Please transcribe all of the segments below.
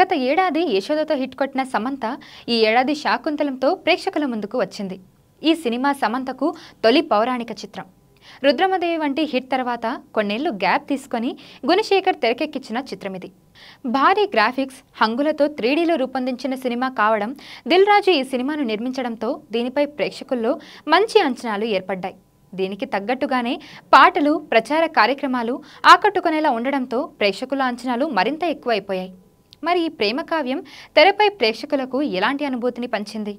గత ఏడాది యశోదతో హిట్ కొట్టిన సమంత ఈ ఏడాది శాకుంతలంతో ప్రేక్షకుల ముందుకు వచ్చింది. ఈ సినిమా సమంతకు తొలి పౌరాణిక చిత్రం. రుద్రమదేవి వంటి హిట్ తర్వాత కొన్నేళ్లు గ్యాప్ తీసుకొని గుణశేఖర్ తెరకెక్కించిన చిత్రమిది. భారీ గ్రాఫిక్స్, హంగులతో 3Dలో రూపొందించిన సినిమా కావడం, దిల్ రాజు ఈ సినిమాను నిర్మించడంతో దీనిపై ప్రేక్షకుల్లో మంచి అంచనాలు ఏర్పడ్డాయి. దీనికి తగ్గట్టుగానే పాటలు, ప్రచార కార్యక్రమాలు ఆకట్టుకునేలా ఉండడంతో ప్రేక్షకుల అంచనాలు మరింత ఎక్కువైపోయాయి. మరి ఈ ప్రేమ కావ్యం తెరపై ప్రేక్షకులకు ఎలాంటి అనుభూతిని పంచింది?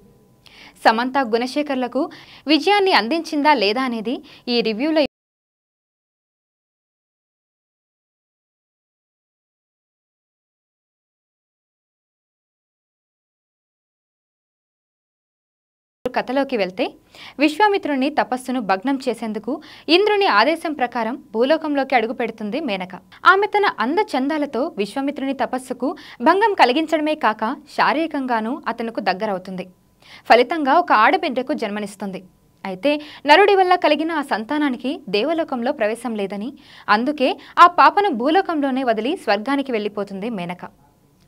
సమంత, గుణశేఖర్లకు విజయాన్ని అందించిందా లేదా అనేది ఈ రివ్యూలో కథలోకి వెళ్తే, విశ్వామిత్రుని తపస్సును భగ్నం చేసేందుకు ఇంద్రుని ఆదేశం ప్రకారం భూలోకంలోకి అడుగు పెడుతుంది మేనక. ఆమె తన అందచందాలతో విశ్వామిత్రుని తపస్సుకు భంగం కలిగించడమే కాక శారీరకంగానూ అతనుకు దగ్గరవుతుంది. ఫలితంగా ఒక ఆడబిడ్డకు జన్మనిస్తుంది. అయితే నరుడి వల్ల కలిగిన ఆ సంతానానికి దేవలోకంలో ప్రవేశం లేదని, అందుకే ఆ పాపను భూలోకంలోనే వదిలి స్వర్గానికి వెళ్ళిపోతుంది మేనక.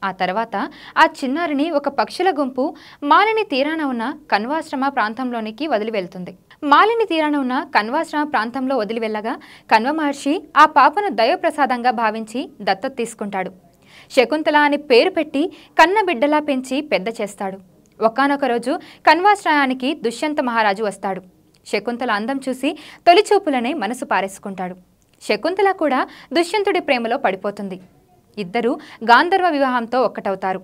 ఆ తర్వాత ఆ చిన్నారిని ఒక పక్షుల గుంపు మాలిని తీరాన ఉన్న కణ్వాశ్రమ ప్రాంతంలోనికి వదిలి వెళ్తుంది. మాలిని తీరాన ఉన్న కణ్వాశ్రమ ప్రాంతంలో వదిలి వెళ్ళగా కణ్వ మహర్షి ఆ పాపను దైవప్రసాదంగా భావించి దత్తత తీసుకుంటాడు. శకుంతల అని పేరు పెట్టి కన్న బిడ్డలా పెంచి పెద్ద చేస్తాడు. ఒకానొక రోజు కణ్వాశ్రయానికి దుష్యంత మహారాజు వస్తాడు. శకుంతల అందం చూసి తొలిచూపులనే మనసు పారేసుకుంటాడు. శకుంతల కూడా దుష్యంతుడి ప్రేమలో పడిపోతుంది. ఇద్దరూ గాంధర్వ వివాహంతో ఒక్కటవుతారు.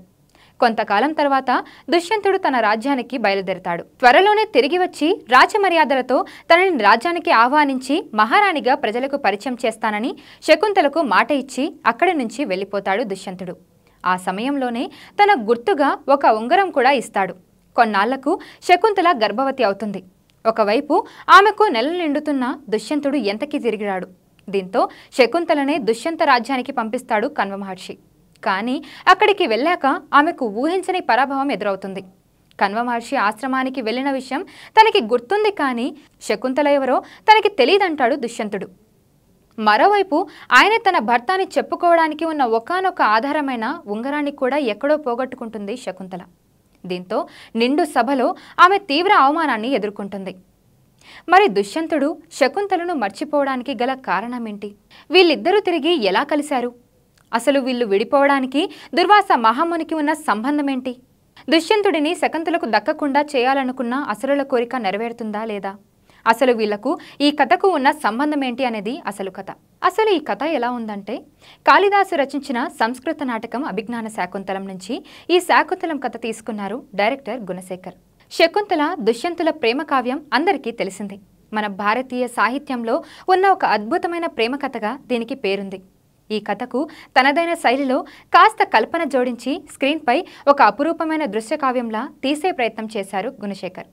కొంతకాలం తర్వాత దుష్యంతుడు తన రాజ్యానికి బయలుదేరతాడు. త్వరలోనే తిరిగి వచ్చి రాజమర్యాదలతో తనని రాజ్యానికి ఆహ్వానించి మహారాణిగా ప్రజలకు పరిచయం చేస్తానని శకుంతలకు మాట ఇచ్చి అక్కడి నుంచి వెళ్ళిపోతాడు దుష్యంతుడు. ఆ సమయంలోనే తన గుర్తుగా ఒక ఉంగరం కూడా ఇస్తాడు. కొన్నాళ్లకు శకుంతల గర్భవతి అవుతుంది. ఒకవైపు ఆమెకు నెలలు నిండుతున్న దుష్యంతుడు ఎంతకీ తిరిగిరాడు. దీంతో శకుంతలనే దుష్యంత రాజ్యానికి పంపిస్తాడు కణ్వ మహర్షి. కానీ అక్కడికి వెళ్ళాక ఆమెకు ఊహించని పరాభవం ఎదురవుతుంది. కణ్వ మహర్షి ఆశ్రమానికి వెళ్ళిన విషయం తనకి గుర్తుంది, కానీ శకుంతల ఎవరో తనకి తెలియదంటాడు దుష్యంతుడు. మరోవైపు ఆయన తన భర్తని చెప్పుకోవడానికి ఉన్న ఒకానొక ఆధారమైన ఉంగరాన్ని కూడా ఎక్కడో పోగొట్టుకుంటుంది శకుంతల. దీంతో నిండు సభలో ఆమె తీవ్ర అవమానాన్ని ఎదుర్కొంటుంది. మరి దుష్యంతుడు శకుంతలను మర్చిపోవడానికి గల కారణమేంటి? వీళ్ళిద్దరూ తిరిగి ఎలా కలిశారు? అసలు వీళ్ళు విడిపోవడానికి దుర్వాస మహామునికి ఉన్న సంబంధమేంటి? దుష్యంతుడిని శకుంతలకు దక్కకుండా చేయాలనుకున్న అసురుల కోరిక నెరవేరుతుందా లేదా? అసలు వీళ్లకు ఈ కథకు ఉన్న సంబంధం ఏంటి అనేది అసలు కథ. అసలు ఈ కథ ఎలా ఉందంటే, కాళిదాసు రచించిన సంస్కృత నాటకం అభిజ్ఞాన శాకుంతలం నుంచి ఈ శాకుంతలం కథ తీసుకున్నారు డైరెక్టర్ గుణశేఖర్. శకుంతల, దుష్యంతుల ప్రేమ కావ్యం అందరికీ తెలిసింది. మన భారతీయ సాహిత్యంలో ఉన్న ఒక అద్భుతమైన ప్రేమ కథగా దీనికి పేరుంది. ఈ కథకు తనదైన శైలిలో కాస్త కల్పన జోడించి స్క్రీన్పై ఒక అపురూపమైన దృశ్య కావ్యంలా తీసే ప్రయత్నం చేశారు గుణశేఖర్.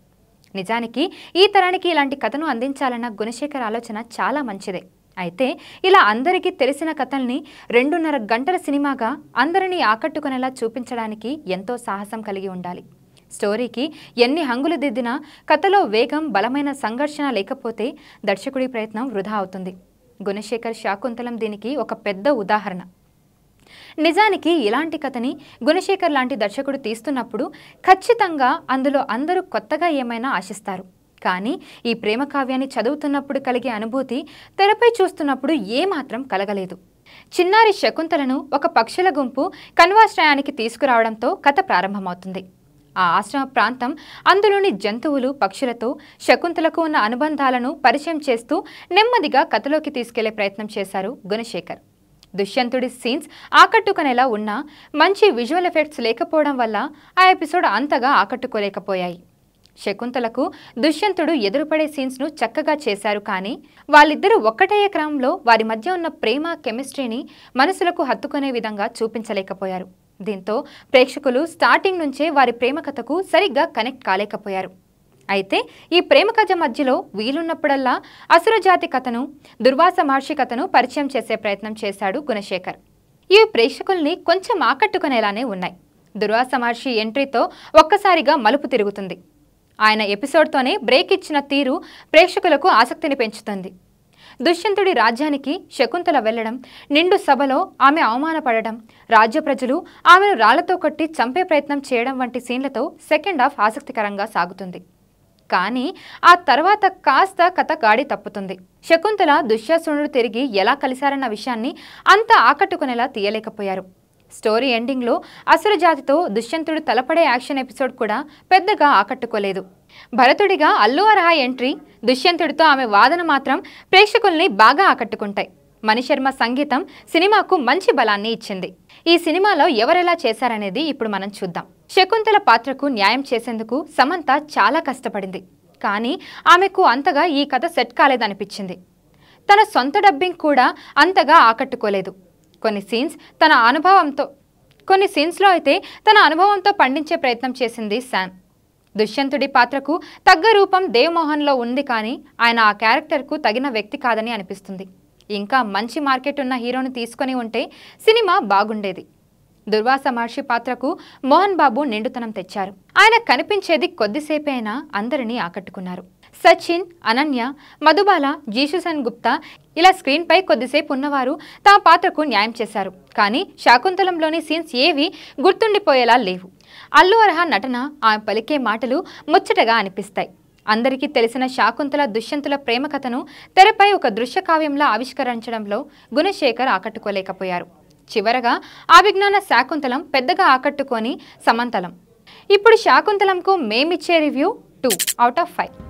నిజానికి ఈ తరానికి ఇలాంటి కథను అందించాలన్న గుణశేఖర్ ఆలోచన చాలా మంచిదే. అయితే ఇలా అందరికీ తెలిసిన కథల్ని 2.5 గంటల సినిమాగా అందరినీ ఆకట్టుకునేలా చూపించడానికి ఎంతో సాహసం కలిగి ఉండాలి. స్టోరీకి ఎన్ని హంగులు దిద్దినా కథలో వేగం, బలమైన సంఘర్షణ లేకపోతే దర్శకుడి ప్రయత్నం వృధా అవుతుంది. గుణశేఖర్ శాకుంతలం దీనికి ఒక పెద్ద ఉదాహరణ. నిజానికి ఇలాంటి కథని గుణశేఖర్ లాంటి దర్శకుడు తీస్తున్నప్పుడు ఖచ్చితంగా అందులో అందరూ కొత్తగా ఏమైనా ఆశిస్తారు. కానీ ఈ ప్రేమ కావ్యాన్ని చదువుతున్నప్పుడు కలిగే అనుభూతి తెరపై చూస్తున్నప్పుడు ఏమాత్రం కలగలేదు. చిన్నారి శకుంతలను ఒక పక్షుల గుంపు కణ్వాశ్రయానికి తీసుకురావడంతో కథ ప్రారంభమవుతుంది. ఆ ఆశ్రమ ప్రాంతం, అందులోని జంతువులు, పక్షులతో శకుంతలకు ఉన్న అనుబంధాలను పరిచయం చేస్తూ నెమ్మదిగా కథలోకి తీసుకెళ్లే ప్రయత్నం చేశారు గుణశేఖర్. దుష్యంతుడి సీన్స్ ఆకట్టుకునేలా ఉన్నా మంచి విజువల్ ఎఫెక్ట్స్ లేకపోవడం వల్ల ఆ ఎపిసోడ్ అంతగా ఆకట్టుకోలేకపోయాయి. శకుంతలకు దుష్యంతుడు ఎదురుపడే సీన్స్ను చక్కగా చేశారు, కానీ వాళ్ళిద్దరూ ఒక్కటయ్యే క్రమంలో వారి మధ్య ఉన్న ప్రేమ, కెమిస్ట్రీని మనసులకు హత్తుకునే విధంగా చూపించలేకపోయారు. దీంతో ప్రేక్షకులు స్టార్టింగ్ నుంచే వారి ప్రేమ కథకు సరిగ్గా కనెక్ట్ కాలేకపోయారు. అయితే ఈ ప్రేమ కథ మధ్యలో వీలున్నప్పుడల్లా అసురజాతి కథను, దుర్వాస మహర్షి కథను పరిచయం చేసే ప్రయత్నం చేశాడు గుణశేఖర్. ఇవి ప్రేక్షకుల్ని కొంచెం ఆకట్టుకునేలానే ఉన్నాయి. దుర్వాస మహర్షి ఎంట్రీతో ఒక్కసారిగా మలుపు తిరుగుతుంది. ఆయన ఎపిసోడ్తోనే బ్రేక్ ఇచ్చిన తీరు ప్రేక్షకులకు ఆసక్తిని పెంచుతుంది. దుష్యంతుడి రాజ్యానికి శకుంతల వెళ్లడం, నిండు సభలో ఆమె అవమానపడడం, రాజ్య ప్రజలు ఆమెను రాళ్లతో కొట్టి చంపే ప్రయత్నం చేయడం వంటి సీన్లతో సెకండ్ హాఫ్ ఆసక్తికరంగా సాగుతుంది. కానీ ఆ తర్వాత కాస్త కథ గాడి తప్పుతుంది. శకుంతల దుశ్శాసనుడు తిరిగి ఎలా కలిశారన్న విషయాన్ని అంత ఆకట్టుకునేలా తీయలేకపోయారు. స్టోరీ ఎండింగ్లో అసుర జాతితో దుష్యంతుడు తలపడే యాక్షన్ ఎపిసోడ్ కూడా పెద్దగా ఆకట్టుకోలేదు. భరతుడిగా అల్లు అర్హ ఎంట్రీ, దుష్యంతుడితో ఆమె వాదన మాత్రం ప్రేక్షకుల్ని బాగా ఆకట్టుకుంటాయి. మణిశర్మ సంగీతం సినిమాకు మంచి బలాన్ని ఇచ్చింది. ఈ సినిమాలో ఎవరెలా చేశారనేది ఇప్పుడు మనం చూద్దాం. శకుంతల పాత్రకు న్యాయం చేసేందుకు సమంత చాలా కష్టపడింది. కానీ ఆమెకు అంతగా ఈ కథ సెట్ కాలేదనిపించింది. తన సొంత డబ్బింగ్ కూడా అంతగా ఆకట్టుకోలేదు. కొన్ని సీన్స్లో అయితే తన అనుభవంతో పండించే ప్రయత్నం చేసింది శామ్. దుష్యంతుడి పాత్రకు తగ్గ రూపం దేవమోహన్లో ఉంది, కానీ ఆయన ఆ క్యారెక్టర్కు తగిన వ్యక్తి కాదని అనిపిస్తుంది. ఇంకా మంచి మార్కెట్ ఉన్న హీరోని తీసుకొని ఉంటే సినిమా బాగుండేది. దుర్వాస మహర్షి పాత్రకు మోహన్ బాబు నిండుతనం తెచ్చారు. ఆయన కనిపించేది కొద్దిసేపే అయినా అందరినీ ఆకట్టుకున్నారు. సచిన్, అనన్య, మధుబాల, జీషుసన్ గుప్తా ఇలా స్క్రీన్పై కొద్దిసేపు ఉన్నవారు తమ పాత్రకు న్యాయం చేశారు. కానీ శాకుంతలంలోని సీన్స్ ఏవి గుర్తుండిపోయేలా లేవు. అల్లు అర్హ నటన, ఆమె పలికే మాటలు ముచ్చటగా అనిపిస్తాయి. అందరికీ తెలిసిన శాకుంతల దుష్యంతుల ప్రేమ కథను తెరపై ఒక దృశ్య కావ్యంలా ఆవిష్కరించడంలో గుణశేఖర్ ఆకట్టుకోలేకపోయారు. చివరగా అభిజ్ఞాన శాకుంతలం పెద్దగా ఆకట్టుకొని సమంతలం. ఇప్పుడు శాకుంతలంకు మేమిచ్చే రివ్యూ 2/5.